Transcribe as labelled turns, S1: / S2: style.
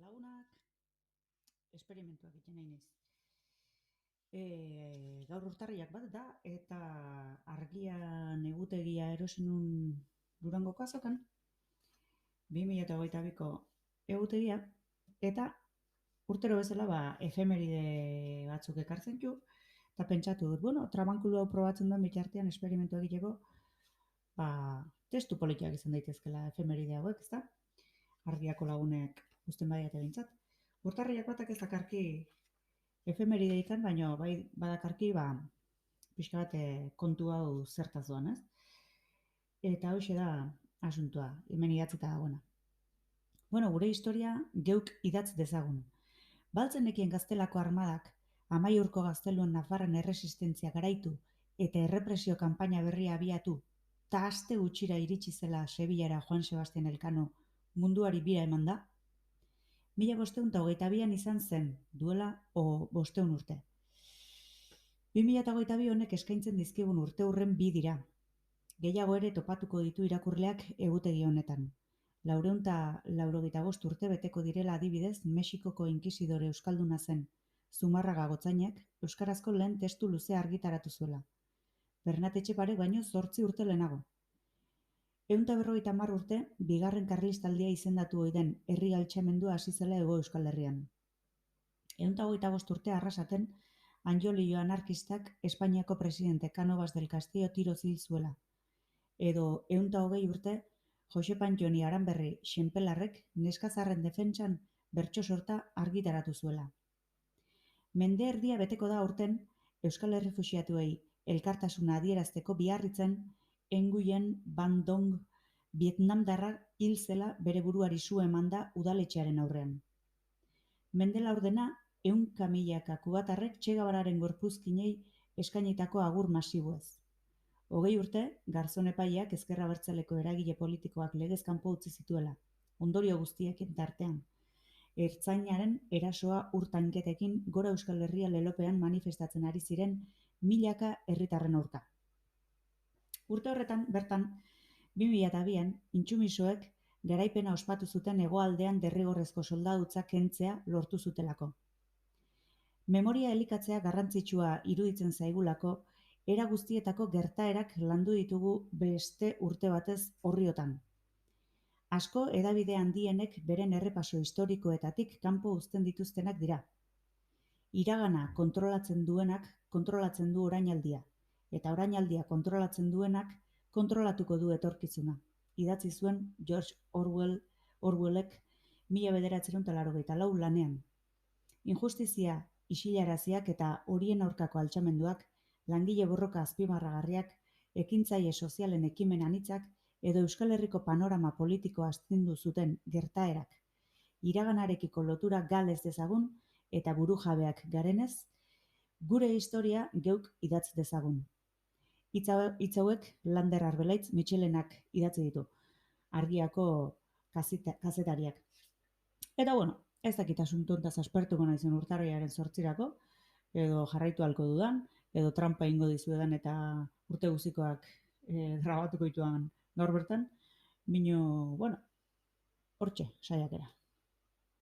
S1: lagunak, esperimentuak egiten nahi naiz. Gaur urtarriak bat da, eta argian egutegia erosi nun Durangoko azokan, 2022ko egutegia, eta urtero bezala efemeride batzuk ekartzen du, eta pentsatu dut, trabankulu hau probatzen duen bitartean esperimentu egiteko, testu politiak izan daitezkela efemeride hauek, ezta? Argiako lagunek usten badiate behintzat. Urtarriak batak ez dakarki efemeride ikan, baina bai badakarki pixka bat kontu hau zertaz doan, ez? Eta hoxe da asuntua, hemen idatzita dagoena. Gure historia geuk idatz dezagun. Baltzen nekien Gaztelako armadak, Amaiurko gazteluen Nafarren erresistentzia garaitu eta errepresio kanpaina berria abiatu, ta aste gutxira iritsi zela Sevillara Juan Sebastian Elkano munduari bira eman da? 1522an izan zen, duela 500 urte. 2022 honek eskaintzen dizkigun urte hurren 2 dira. Gehiago ere topatuko ditu irakurleak egutegi honetan. 495 urte beteko direla adibidez Mexikoko inkisidore euskalduna zen, Zumarraga Gotzainak euskarazko lehen testu luzea argitaratu zuela. Bernat Etxeparek baino 8 urte lehenago. 150 urte, bigarren karlistaldia izendatu ohi den herri altxamendua hasi zela Hego Euskal Herrian. 125 urte arrasaten, Anjolillo anarkistak Espainiako presidente Cánovas del Castillo tiroz hil zuela. Edo 120 urte, Josep Antoni Aranberri Xenpelarrek neskazarren defentsan bertso sorta argitaratu zuela. Mende erdia beteko da aurten Euskal Errefuxiatuei elkartasuna adierazteko Biarritzen Nguyen Van Dong Vietnamdarra hil zela bere buruari su emanda udaletxearen aurrean. Mende laurdena 100 milaka kubatarrek Che Guevararen gorpuzkinei eskainitako agur masiboez. 20 urte, Garzon epaileak ezker abertzaleko eragile politikoak legez kanpo utzi zituela, ondorio guztiekin tartean. Ertzainaren erasoa ur-tanketekin Gora Euskal Herria lelopean manifestatzen ari ziren milaka herritarren aurka. Urte horretan, bertan, 2002an, intsumisoek garaipena ospatu zuten hegoaldean derrigorrezko soldadutza kentzea lortu zutelako. Memoria elikatzea garrantzitsua iruditzen zaigulako, era guztietako gertaerak landu ditugu beste urte batez orriotan. Asko hedabide handienek beren errepaso historikoetatik kanpo uzten dituztenak dira. Iragana kontrolatzen duenak kontrolatzen du orainaldia, eta orainaldia kontrolatzen duenak kontrolatuko du etorkizuna. Idatzi zuen George Orwellek 1984 lanean. Injustizia, isilaraziak eta horien aurkako altxamenduak, langile borroka azpimarragarriak, ekintzaile sozialen ekimen anitzak edo Euskal Herriko panorama politikoa astindu zuten gertaerak. Iraganarekiko lotura galez dezagun eta burujabeak garenez, gure historia geuk idatz dezagun. Hitz hauek Lander Arbelaitz Mitxelenak idatzi ditu, Argiako kazetariak. Eta ez dakit asuntu hontaz aspertuko naizen urtarriaren 8irako, edo jarraitu halko dudan, edo trampa ingo dizuedan eta urte guztikoak grabatuko dituan gaur bertan, bino, hortxe, saiakera.